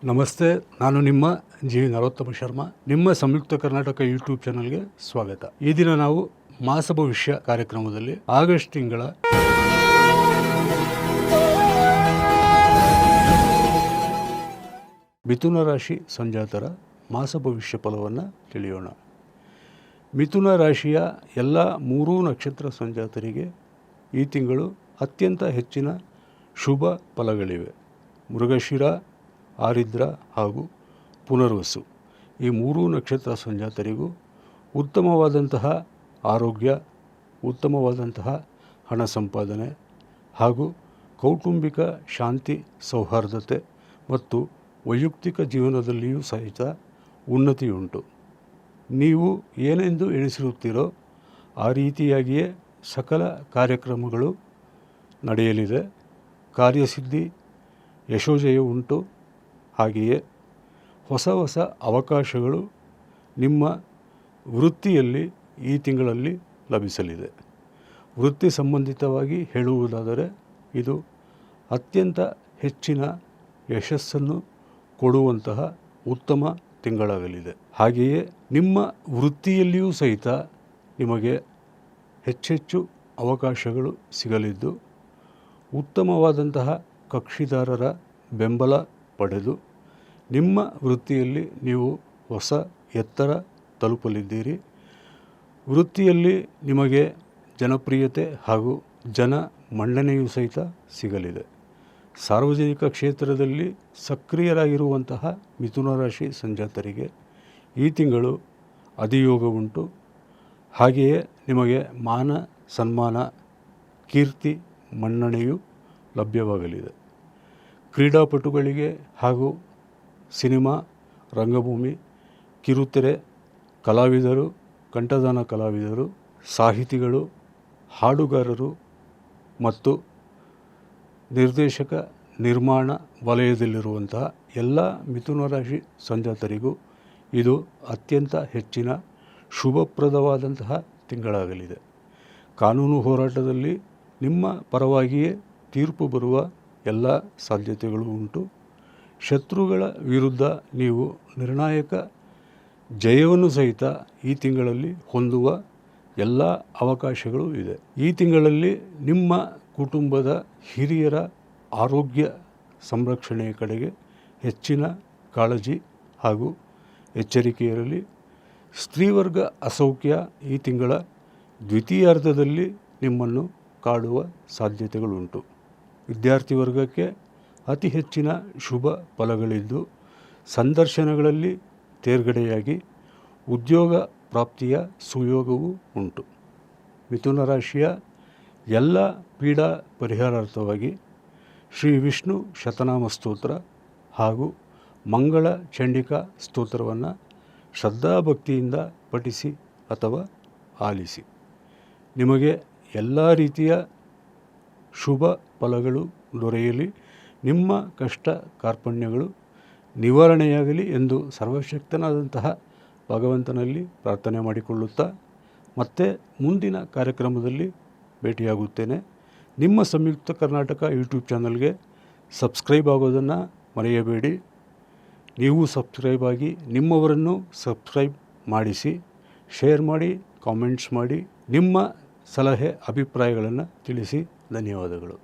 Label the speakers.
Speaker 1: ನಮಸ್ತೆ, ನಾನು ನಿಮ್ಮ ಜಿ ನರೋತ್ತಮ ಶರ್ಮಾ. ನಿಮ್ಮ ಸಂಯುಕ್ತ ಕರ್ನಾಟಕ ಯೂಟ್ಯೂಬ್ ಚಾನಲ್ಗೆ ಸ್ವಾಗತ. ಈ ದಿನ ನಾವು ಮಾಸ ಭವಿಷ್ಯ ಕಾರ್ಯಕ್ರಮದಲ್ಲಿ ಆಗಸ್ಟ್ ತಿಂಗಳ ಮಿಥುನ ರಾಶಿ ಸಂಜಾತರ ಮಾಸ ಭವಿಷ್ಯ ಫಲವನ್ನು ತಿಳಿಯೋಣ. ಮಿಥುನ ರಾಶಿಯ ಎಲ್ಲ 3 ನಕ್ಷತ್ರ ಸಂಜಾತರಿಗೆ ಈ ತಿಂಗಳು ಅತ್ಯಂತ ಹೆಚ್ಚಿನ ಶುಭ ಫಲಗಳಿವೆ. ಮೃಗಶಿರ, ಆರಿದ್ರ ಹಾಗೂ ಪುನರ್ವಸು ಈ 3 ನಕ್ಷತ್ರ ಸಂಜಾತರಿಗೂ ಉತ್ತಮವಾದಂತಹ ಆರೋಗ್ಯ, ಉತ್ತಮವಾದಂತಹ ಹಣ ಸಂಪಾದನೆ ಹಾಗೂ ಕೌಟುಂಬಿಕ ಶಾಂತಿ, ಸೌಹಾರ್ದತೆ ಮತ್ತು ವೈಯಕ್ತಿಕ ಜೀವನದಲ್ಲಿಯೂ ಸಹಿತ ಉನ್ನತಿಯುಂಟು. ನೀವು ಏನೆಂದು ಎಣಿಸಿರುತ್ತೀರೋ ಆ ರೀತಿಯಾಗಿಯೇ ಸಕಲ ಕಾರ್ಯಕ್ರಮಗಳು ನಡೆಯಲಿದೆ. ಕಾರ್ಯಸಿದ್ಧಿ, ಯಶೋಜಯ ಉಂಟು. ಹಾಗೆಯೇ ಹೊಸ ಹೊಸ ಅವಕಾಶಗಳು ನಿಮ್ಮ ವೃತ್ತಿಯಲ್ಲಿ ಈ ತಿಂಗಳಲ್ಲಿ ಲಭಿಸಲಿದೆ. ವೃತ್ತಿ ಸಂಬಂಧಿತವಾಗಿ ಹೇಳುವುದಾದರೆ ಇದು ಅತ್ಯಂತ ಹೆಚ್ಚಿನ ಯಶಸ್ಸನ್ನು ಕೊಡುವಂತಹ ಉತ್ತಮ ತಿಂಗಳಾಗಲಿದೆ. ಹಾಗೆಯೇ ನಿಮ್ಮ ವೃತ್ತಿಯಲ್ಲಿಯೂ ಸಹಿತ ನಿಮಗೆ ಹೆಚ್ಚೆಚ್ಚು ಅವಕಾಶಗಳು ಸಿಗಲಿದ್ದು, ಉತ್ತಮವಾದಂತಹ ಕಕ್ಷಿದಾರರ ಬೆಂಬಲ ಪಡೆದು ನಿಮ್ಮ ವೃತ್ತಿಯಲ್ಲಿ ನೀವು ಹೊಸ ಎತ್ತರ ತಲುಪಲಿದ್ದೀರಿ. ವೃತ್ತಿಯಲ್ಲಿ ನಿಮಗೆ ಜನಪ್ರಿಯತೆ ಹಾಗೂ ಜನ ಮನ್ನಣೆಯೂ ಸಹಿತ ಸಿಗಲಿದೆ. ಸಾರ್ವಜನಿಕ ಕ್ಷೇತ್ರದಲ್ಲಿ ಸಕ್ರಿಯರಾಗಿರುವಂತಹ ಮಿಥುನ ರಾಶಿ ಸಂಜಾತರಿಗೆ ಈ ತಿಂಗಳು ಅಧಿಯೋಗ ಉಂಟು. ಹಾಗೆಯೇ ನಿಮಗೆ ಮಾನ ಸನ್ಮಾನ, ಕೀರ್ತಿ, ಮನ್ನಣೆಯು ಲಭ್ಯವಾಗಲಿದೆ. ಕ್ರೀಡಾಪಟುಗಳಿಗೆ ಹಾಗೂ ಸಿನಿಮಾ, ರಂಗಭೂಮಿ, ಕಿರುತೆರೆ ಕಲಾವಿದರು, ಕಂಠದಾನ ಕಲಾವಿದರು, ಸಾಹಿತಿಗಳು, ಹಾಡುಗಾರರು ಮತ್ತು ನಿರ್ದೇಶಕ, ನಿರ್ಮಾಣ ವಲಯದಲ್ಲಿರುವಂತಹ ಎಲ್ಲ ಮಿಥುನ ರಾಶಿ ಸಂಜಾತರಿಗೂ ಇದು ಅತ್ಯಂತ ಹೆಚ್ಚಿನ ಶುಭಪ್ರದವಾದಂತಹ ತಿಂಗಳಾಗಲಿದೆ. ಕಾನೂನು ಹೋರಾಟದಲ್ಲಿ ನಿಮ್ಮ ಪರವಾಗಿಯೇ ತೀರ್ಪು ಬರುವ ಎಲ್ಲ ಸಾಧ್ಯತೆಗಳು ಉಂಟು. ಶತ್ರುಗಳ ವಿರುದ್ಧ ನೀವು ನಿರ್ಣಾಯಕ ಜಯವನ್ನು ಸಹಿತ ಈ ತಿಂಗಳಲ್ಲಿ ಹೊಂದುವ ಎಲ್ಲ ಅವಕಾಶಗಳು ಇದೆ. ಈ ತಿಂಗಳಲ್ಲಿ ನಿಮ್ಮ ಕುಟುಂಬದ ಹಿರಿಯರ ಆರೋಗ್ಯ ಸಂರಕ್ಷಣೆಯ ಕಡೆಗೆ ಹೆಚ್ಚಿನ ಕಾಳಜಿ ಹಾಗೂ ಎಚ್ಚರಿಕೆ ಇರಲಿ. ಸ್ತ್ರೀವರ್ಗ ಅಸೌಖ್ಯ ಈ ತಿಂಗಳ ದ್ವಿತೀಯಾರ್ಧದಲ್ಲಿ ನಿಮ್ಮನ್ನು ಕಾಡುವ ಸಾಧ್ಯತೆಗಳುಂಟು. ವಿದ್ಯಾರ್ಥಿ ವರ್ಗಕ್ಕೆ ಅತಿ ಹೆಚ್ಚಿನ ಶುಭ ಫಲಗಳಿದ್ದು, ಸಂದರ್ಶನಗಳಲ್ಲಿ ತೇರ್ಗಡೆಯಾಗಿ ಉದ್ಯೋಗ ಪ್ರಾಪ್ತಿಯ ಸುಯೋಗವೂ ಉಂಟು. ಮಿಥುನ ರಾಶಿಯ ಎಲ್ಲ ಪೀಡಾ ಪರಿಹಾರಾರ್ಥವಾಗಿ ಶ್ರೀ ವಿಷ್ಣು ಶತನಾಮ ಸ್ತೋತ್ರ ಹಾಗೂ ಮಂಗಳ ಚಂಡಿಕಾ ಸ್ತೋತ್ರವನ್ನು ಶ್ರದ್ಧಾಭಕ್ತಿಯಿಂದ ಪಠಿಸಿ ಅಥವಾ ಆಲಿಸಿ. ನಿಮಗೆ ಎಲ್ಲ ರೀತಿಯ ಶುಭ ಫಲಗಳು ದೊರೆಯಲಿ, ನಿಮ್ಮ ಕಷ್ಟ ಕಾರ್ಪಣ್ಯಗಳು ನಿವಾರಣೆಯಾಗಲಿ ಎಂದು ಸರ್ವಶಕ್ತನಾದಂತಹ ಭಗವಂತನಲ್ಲಿ ಪ್ರಾರ್ಥನೆ ಮಾಡಿಕೊಳ್ಳುತ್ತಾ ಮತ್ತೆ ಮುಂದಿನ ಕಾರ್ಯಕ್ರಮದಲ್ಲಿ ಭೇಟಿಯಾಗುತ್ತೇನೆ. ನಿಮ್ಮ ಸಂಯುಕ್ತ ಕರ್ನಾಟಕ ಯೂಟ್ಯೂಬ್ ಚಾನಲ್ಗೆ ಸಬ್ಸ್ಕ್ರೈಬ್ ಆಗೋದನ್ನು ಮರೆಯಬೇಡಿ. ನೀವು ಸಬ್ಸ್ಕ್ರೈಬ್ ಆಗಿ ನಿಮ್ಮವರನ್ನು ಸಬ್ಸ್ಕ್ರೈಬ್ ಮಾಡಿಸಿ, ಶೇರ್ ಮಾಡಿ, ಕಾಮೆಂಟ್ಸ್ ಮಾಡಿ, ನಿಮ್ಮ ಸಲಹೆ ಅಭಿಪ್ರಾಯಗಳನ್ನು ತಿಳಿಸಿ. ಧನ್ಯವಾದಗಳು.